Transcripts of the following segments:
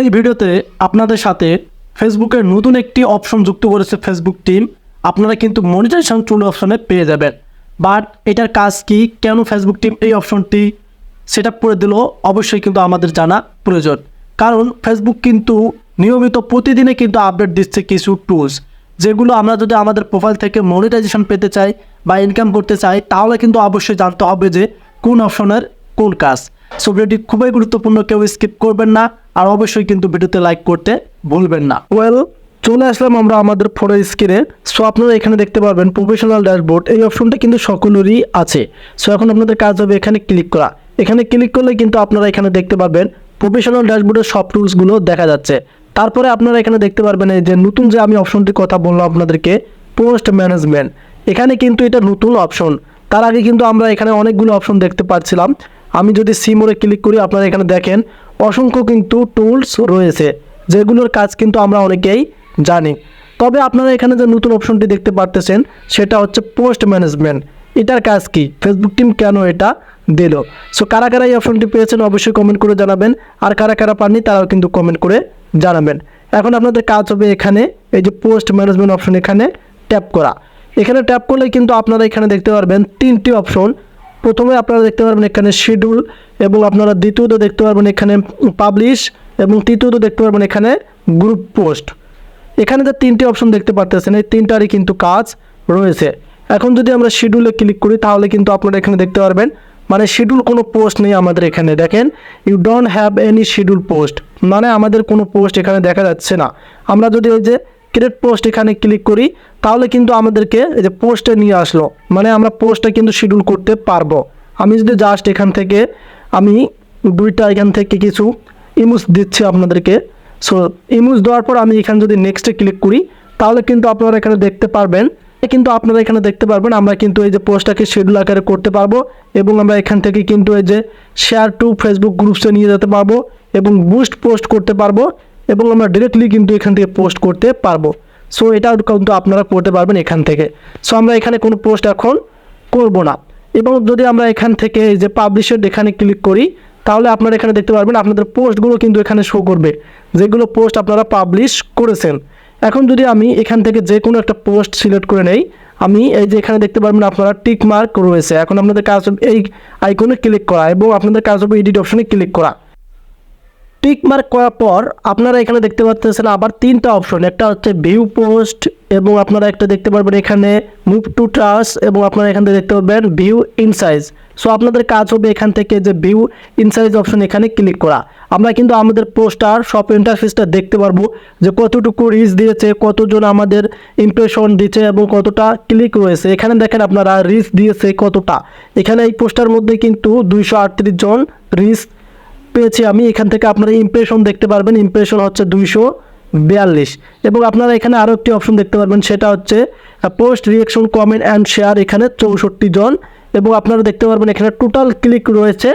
এই ভিডিওতে আপনাদের সাথে ফেসবুকের নতুন একটি অপশন যুক্ত করেছে ফেসবুক টিম। আপনারা কিন্তু মনিটাইজেশন টুল অপশনে পেয়ে যাবেন, বাট এটার কাজ কি, কেন ফেসবুক টিম এই অপশনটি সেট আপ করে দিল, অবশ্যই কিন্তু আমাদের জানা প্রয়োজন। কারণ ফেসবুক কিন্তু নিয়মিত প্রতিদিনে কিন্তু আপডেট দিচ্ছে কিছু টুলস, যেগুলো আমরা যদি আমাদের প্রোফাইল থেকে মনিটাইজেশন পেতে চাই বা ইনকাম করতে চাই, তাহলে কিন্তু অবশ্যই জানতে হবে যে কোন অপশনের কোন কাজ। সো ভিডিওটি খুবই গুরুত্বপূর্ণ, কেউ স্কিপ করবেন না, আর অবশ্যই কিন্তু ভিডিওতে লাইক করতে ভুলবেন না। চলে আসলাম আমরা আমাদের ফোনের স্ক্রিনে। সো আপনারা এখানে দেখতে পারবেন প্রফেশনাল ড্যাশবোর্ড, এই অপশনটা কিন্তু সকলেরই আছে। সো এখন আপনাদের কাজ হবে এখানে ক্লিক করা। এখানে ক্লিক করলে কিন্তু আপনারা এখানে দেখতে পারবেন প্রফেশনাল ড্যাশবোর্ডের সব টুলসগুলো দেখা যাচ্ছে। তারপরে আপনারা এখানে দেখতে পারবেন এই যে নতুন যে আমি অপশনটির কথা বললাম আপনাদেরকে, পোস্ট ম্যানেজমেন্ট। এখানে কিন্তু এটা নতুন অপশন। তার আগে কিন্তু আমরা এখানে অনেকগুলো অপশন দেখতে পাচ্ছিলাম। আমি যদি সি মোড়ে ক্লিক করি, আপনারা এখানে দেখেন অসংখ্য কিন্তু টুলস রয়েছে, যেগুলোর কাজ কিন্তু আমরা অনেকেই জানি। তবে আপনারা এখানে যে নতুন অপশনটি দেখতে পারতেছেন সেটা হচ্ছে পোস্ট ম্যানেজমেন্ট। এটার কাজ কি, ফেসবুক টিম কেন এটা দিল? সো কারা কারা এই অপশনটি পেয়েছেন অবশ্যই কমেন্ট করে জানাবেন, আর কারা কারা পাননি তারাও কিন্তু কমেন্ট করে জানাবেন। এখন আপনাদের কাজ হবে এখানে এই যে পোস্ট ম্যানেজমেন্ট অপশন, এখানে ট্যাপ করা। এখানে ট্যাপ করলে কিন্তু আপনারা এখানে দেখতে পারবেন তিনটি অপশন। প্রথমে আপনারা দেখতে পারবেন এখানে শিডিউল, এবং আপনারা দ্বিতীয়ত দেখতে পারবেন এখানে পাবলিশ, এবং তৃতীয়ত দেখতে পারবেন এখানে গ্রুপ পোস্ট। এখানে যে তিনটি অপশন দেখতে পাচ্ছেন এই তিনটারই কিন্তু কাজ রয়েছে। এখন যদি আমরা শিডিউলে ক্লিক করি, তাহলে কিন্তু আপনারা এখানে দেখতে পারবেন মানে শিডিউল কোনো পোস্ট নেই আমাদের এখানে। দেখেন you don't have any schedule post, মানে আমাদের কোনো পোস্ট এখানে দেখা যাচ্ছে না। আমরা যদি ওই যে ক্রিয়েট পোস্ট এখানে ক্লিক করি, তাহলে কিন্তু আমাদেরকে এই যে পোস্টে নিয়ে আসলো, মানে আমরা পোস্টটা কিন্তু শিডিউল করতে পারবো। আমি যদি জাস্ট এখান থেকে আমি দুইটা এখান থেকে কিছু ইমোজ দিচ্ছি আপনাদেরকে। সো ইমোজ দেওয়ার পর আমি এখানে যদি নেক্সটে ক্লিক করি, তাহলে কিন্তু আপনারা এখানে দেখতে পারবেন আমরা কিন্তু এই যে পোস্টটাকে শিডিউল আকারে করতে পারবো, এবং আমরা এখান থেকে কিন্তু এই যে শেয়ার টু ফেসবুক গ্রুপসে নিয়ে যেতে পারবো, এবং বুস্ট পোস্ট করতে পারবো, এবং আমরা ডিরেক্টলি কিন্তু এখান থেকে পোস্ট করতে পারবো। সো এটাও কিন্তু আপনারা করতে পারবেন এখান থেকে। সো আমরা এখানে কোনো পোস্ট এখন করব না। এবং যদি আমরা এখান থেকে এই যে পাবলিশের এখানে ক্লিক করি, তাহলে আপনারা এখানে দেখতে পারবেন আপনাদের পোস্টগুলো কিন্তু এখানে শো করবে, যেগুলো পোস্ট আপনারা পাবলিশ করেছেন। এখন যদি আমি এখান থেকে যে কোনো একটা পোস্ট সিলেক্ট করে নেই, আমি এই যে এখানে দেখতে পারবেন আপনারা টিক মার্ক রয়েছে। এখন আপনাদের কাজ হবে এই আইকনে ক্লিক করা, এবং আপনাদের কাজ হবে এডিট অপশনে ক্লিক করা। টিক মার্ক করার পর আপনারা এখানে দেখতে পাচ্ছেন আবার তিনটা অপশন, একটা হচ্ছে ভিউ পোস্ট, এবং আপনারা একটা দেখতে পারবেন এখানে মুভ টু টাস্ক, এবং আপনারা এখান থেকে দেখতে পাবেন ভিউ ইনসাইজ। সো আপনাদের কাজ হবে এখান থেকে যে ভিউ ইনসাইজ অপশন এখানে ক্লিক করা। আমরা কিন্তু আমাদের পোস্টার সব ইন্টারফেসটা দেখতে পারবো, যে কতটুকু রিচ দিয়েছে, কতজন আমাদের ইমপ্রেশন দিয়েছে, এবং কতটা ক্লিক রয়েছে। এখানে দেখেন আপনারা রিচ দিয়েছে কতটা। এখানে এই পোস্টার মধ্যে কিন্তু 238 জন রিচ পেয়েছি আমি। এখান থেকে আপনারা ইমপ্রেশন দেখতে পারবেন, ইমপ্রেশন হচ্ছে 242। এবং আপনারা এখানে আরও একটি অপশন দেখতে পারবেন, সেটা হচ্ছে post reaction comment and share, এখানে 64 জন। এবং আপনারা দেখতে পারবেন এখানে টোটাল ক্লিক রয়েছে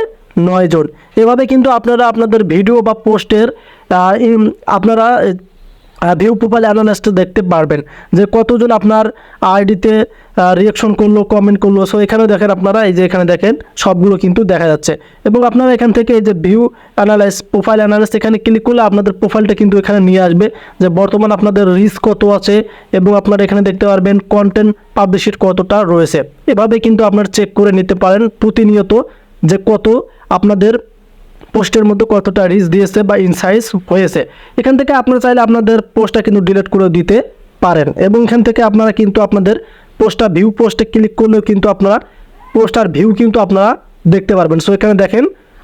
9 জন। এভাবে কিন্তু আপনারা আপনাদের ভিডিও বা পোস্টের আপনারা ভিউ প্রোফাইল অ্যানালাইসিসটা দেখতে পারবেন, যে কতজন আপনার আইডিতে রিয়াকশন করলো, কমেন্ট করলো। সো এখানে দেখেন আপনারা এই যে এখানে দেখেন সবগুলো কিন্তু দেখা যাচ্ছে। এবং আপনারা এখান থেকে এই যে ভিউ অ্যানালাইস, প্রোফাইল অ্যানালাইস এখানে ক্লিক করলে আপনাদের প্রোফাইলটা কিন্তু এখানে নিয়ে আসবে, যে বর্তমান আপনাদের রিচ কত আছে, এবং আপনারা এখানে দেখতে পারবেন কন্টেন্ট পাবলিশড কতটা রয়েছে। এভাবে কিন্তু আপনারা চেক করে নিতে পারেন প্রতিনিয়ত যে কত আপনাদের পোস্টের মধ্যে কতটা রিচ দিয়েছে বা ইনসাইজ হয়েছে। এখান থেকে আপনারা চাইলে আপনাদের পোস্টটা কিন্তু ডিলিট করে দিতে পারেন, এবং এখান থেকে আপনারা কিন্তু আপনাদের পোস্টটা ভিউ পোস্টে ক্লিক করলেও কিন্তু আপনারা পোস্টার ভিউ কিন্তু আপনারা দেখতে পারবেন। সো এখানে দেখেন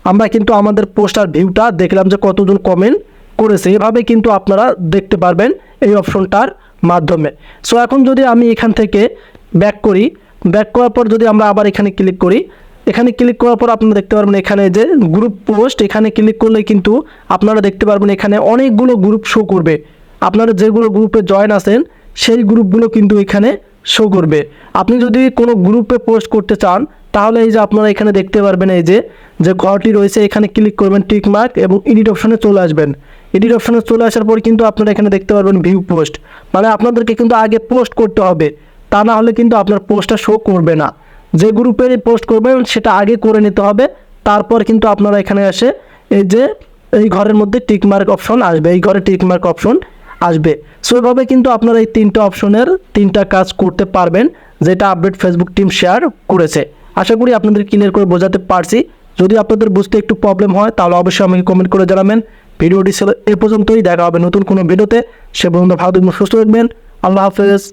আমরা কিন্তু আমাদের পোস্টার ভিউটা দেখলাম যে কতজন কমেন্ট করেছে। এভাবে কিন্তু আপনারা দেখতে পারবেন এই অপশনটার মাধ্যমে। সো এখন যদি আমি এখান থেকে ব্যাক করার পর যদি আমরা আবার এখানে ক্লিক করি, এখানে ক্লিক করার পর আপনারা দেখতে পারবেন এখানে যে গ্রুপ পোস্ট, এখানে ক্লিক করলে কিন্তু আপনারা দেখতে পারবেন এখানে অনেকগুলো গ্রুপ শো করবে। আপনারা যেগুলো গ্রুপে জয়েন আছেন সেই গ্রুপগুলো কিন্তু এখানে শো করবে। আপনি যদি কোনো গ্রুপে পোস্ট করতে চান, তাহলে এই যে আপনারা এখানে দেখতে পারবেন এই যে ঘরটি রয়েছে, এখানে ক্লিক করবেন টিক মার্ক, এবং এডিট অপশনে চলে আসবেন। এডিট অপশনে চলে আসার পর কিন্তু আপনারা এখানে দেখতে পারবেন ভিউ পোস্ট, মানে আপনাদেরকে কিন্তু আগে পোস্ট করতে হবে, তা না হলে কিন্তু আপনার পোস্টটা শো করবে না। যে গ্রুপে পোস্ট করবেন সেটা আগে করে নিতে হবে, তারপর কিন্তু আপনারা এখানে এসে এই যে এই ঘরের মধ্যে টিকমার্ক অপশন আসবে, এই ঘরে টিকমার্ক অপশন আসবে। সো এভাবে কিন্তু আপনারা এই 3টা অপশনের 3টা কাজ করতে পারবেন, যেটা আপডেট ফেসবুক টিম শেয়ার করেছে। আশা করি আপনাদের ক্লিয়ার করে বোঝাতে পারছি। যদি আপনাদের বুঝতে একটু প্রবলেম হয় তাহলে অবশ্যই আমাকে কমেন্ট করে জানাবেন। ভিডিওটি ছিল এ পর্যন্তই, দেখা হবে নতুন কোনো ভিডিওতে। সে পর্যন্ত ভালো থাকবেন, সুস্থ থাকবেন। আল্লাহ হাফেজ।